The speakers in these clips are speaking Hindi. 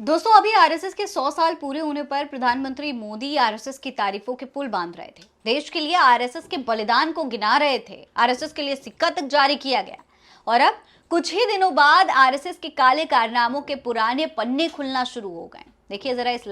दोस्तों अभी आरएसएस के 100 साल पूरे होने पर प्रधानमंत्री मोदी आरएसएस की तारीफों के पुल बांध रहे थे। देश के लिए आरएसएस के बलिदान को गिना रहे थे। आरएसएस के लिए सिक्का तक जारी किया गया और अब कुछ ही दिनों बाद आरएसएस के काले कारनामों के पुराने पन्ने खुलना शुरू हो गए। देखिए जरा इस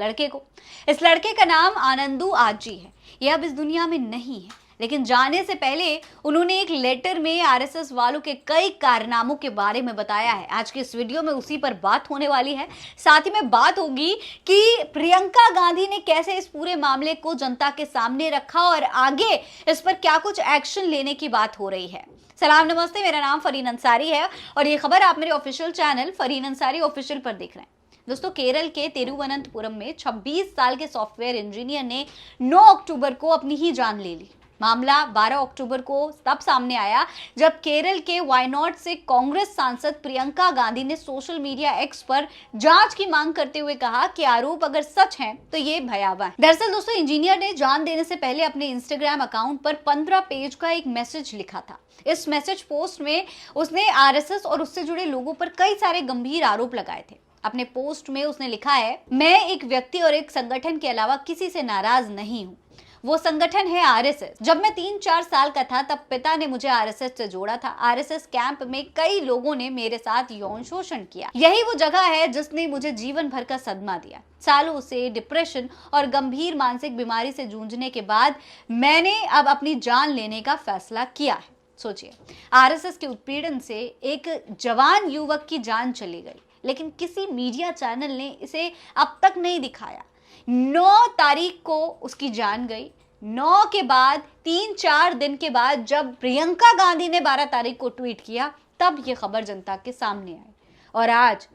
लड़के का नाम आनंदू आजी है। यह अब इस दुनिया में नहीं है, लेकिन जाने से पहले उन्होंने एक लेटर में आरएसएस वालों के कई कारनामों के बारे में बताया है। आज की इस वीडियो में उसी पर बात होने वाली है। साथ ही में बात होगी कि प्रियंका गांधी ने कैसे इस पूरे मामले को जनता के सामने रखा और आगे इस पर क्या कुछ एक्शन लेने की बात हो रही है। सलाम नमस्ते, मेरा नाम फरीन अंसारी है और ये खबर आप मेरे official channel Fareen Ansari official पर देख रहे हैं। दोस्तों केरल के तिरुवनंतपुरम में 26 साल के सॉफ्टवेयर इंजीनियर ने 9 अक्टूबर को अपनी ही जान ले ली। मामला 12 अक्टूबर को तब सामने आया जब केरल के वायनाड से कांग्रेस सांसद प्रियंका गांधी ने सोशल मीडिया एक्स पर जांच की मांग करते हुए कहा कि आरोप अगर सच हैं तो ये भयावह है। दरअसल दोस्तों इंजीनियर ने जान देने से पहले अपने इंस्टाग्राम अकाउंट पर 15 पेज का एक मैसेज लिखा था। इस मैसेज पोस्ट में उसने आरएसएस और उससे जुड़े लोगों पर कई सारे गंभीर आरोप लगाए थे। अपने पोस्ट में उसने लिखा है, मैं एक व्यक्ति और एक संगठन के अलावा किसी से नाराज नहीं हूँ। वो संगठन है आरएसएस। जब मैं 3-4 साल का था तब पिता ने मुझे आरएसएस से जोड़ा था। आरएसएस कैंप में कई लोगों ने मेरे साथ यौन शोषण किया। यही वो जगह है जिसने मुझे जीवन भर का सदमा दिया। सालों से डिप्रेशन और गंभीर मानसिक बीमारी से जूझने के बाद मैंने अब अपनी जान लेने का फैसला किया है। सोचिए, आरएसएस के उत्पीड़न से एक जवान युवक की जान चली गई, लेकिन किसी मीडिया चैनल ने इसे अब तक नहीं दिखाया। 9 तारीख को उसकी जान गई। 9 के बाद 3-4 दिन के बाद जब प्रियंका गांधी ने 12 तारीख को ट्वीट किया तब ये खबर जनता के सामने आई और आज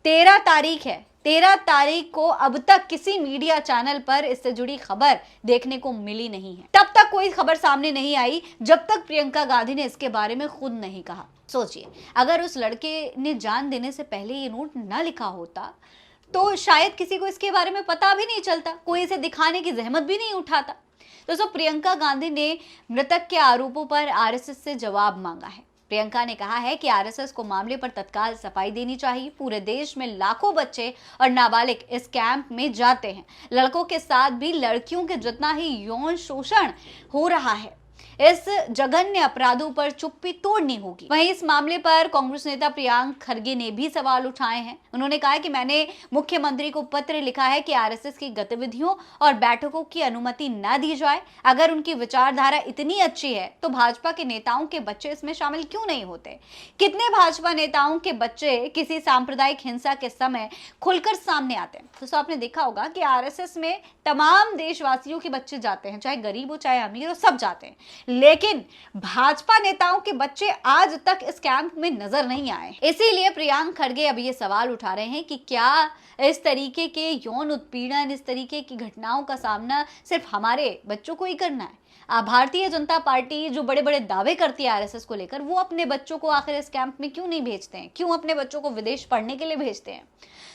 13 तारीख है। 13 तारीख को अब तक किसी मीडिया चैनल पर इससे जुड़ी खबर देखने को मिली नहीं है। तब तक कोई खबर सामने नहीं आई जब तक प्रियंका गांधी ने इसके बारे में खुद नहीं कहा। सोचिए, अगर उस लड़के ने जान देने से पहले ये नोट ना लिखा होता तो शायद किसी को इसके बारे में पता भी नहीं चलता, कोई इसे दिखाने की जहमत भी नहीं उठाता। दोस्तों प्रियंका गांधी ने मृतक के आरोपों पर आरएसएस से जवाब मांगा है। प्रियंका ने कहा है कि आरएसएस को मामले पर तत्काल सफाई देनी चाहिए। पूरे देश में लाखों बच्चे और नाबालिग इस कैंप में जाते हैं। लड़कों के साथ भी लड़कियों के जितना ही यौन शोषण हो रहा है। इस जघन्य अपराधों पर चुप्पी तोड़नी होगी। वहीं इस मामले पर कांग्रेस नेता प्रियांक खरगे ने भी सवाल उठाए हैं। उन्होंने कहा कि मैंने मुख्यमंत्री को पत्र लिखा है कि आरएसएस की गतिविधियों और बैठकों की अनुमति न दी जाए। अगर उनकी विचारधारा इतनी अच्छी है तो भाजपा के नेताओं के बच्चे इसमें शामिल क्यों नहीं होते? कितने भाजपा नेताओं के बच्चे किसी सांप्रदायिक हिंसा के समय खुलकर सामने आते हैं? तो आपने देखा होगा कि आरएसएस में तमाम देशवासियों के बच्चे जाते हैं, चाहे गरीब हो चाहे अमीर हो, सब जाते हैं, लेकिन भाजपा नेताओं के बच्चे आज तक इस कैंप में नजर नहीं आए। इसीलिए प्रियांक खरगे अब ये सवाल उठा रहे हैं कि क्या इस तरीके के यौन उत्पीड़न, इस तरीके की घटनाओं का सामना सिर्फ हमारे बच्चों को ही करना है? भारतीय जनता पार्टी जो बड़े बड़े दावे करती है आरएसएस को लेकर, वो अपने बच्चों को आखिर इस कैंप में क्यों नहीं भेजते हैं? क्यों अपने बच्चों को विदेश पढ़ने के लिए भेजते हैं?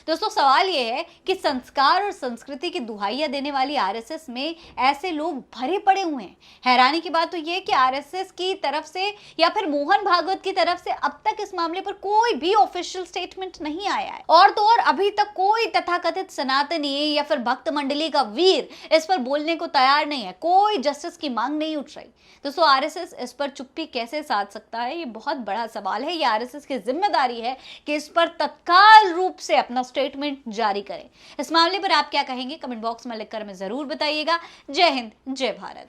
दोस्तों सवाल ये है कि संस्कार और संस्कृति की दुहाइयां देने वाली आरएसएस में ऐसे लोग भरे पड़े हुए हैं। हैरानी की बात तो ये कि आरएसएस की तरफ से या फिर मोहन भागवत की तरफ से अब तक इस मामले पर कोई भी ऑफिशियल स्टेटमेंट नहीं आया है और तो और अभी तक कोई तथाकथित सनातनी या फिर भक्त मंडली का वीर इस पर बोलने को तैयार नहीं है। कोई जस्टिस की मांग नहीं उठ रही। दोस्तों आरएसएस इस पर चुप्पी कैसे साध सकता है? ये बहुत बड़ा सवाल है। ये आरएसएस की जिम्मेदारी है कि इस पर तत्काल रूप से अपना स्टेटमेंट जारी करें। इस मामले पर आप क्या कहेंगे? कमेंट बॉक्स में लिखकर हमें जरूर बताइएगा। जय हिंद, जय भारत।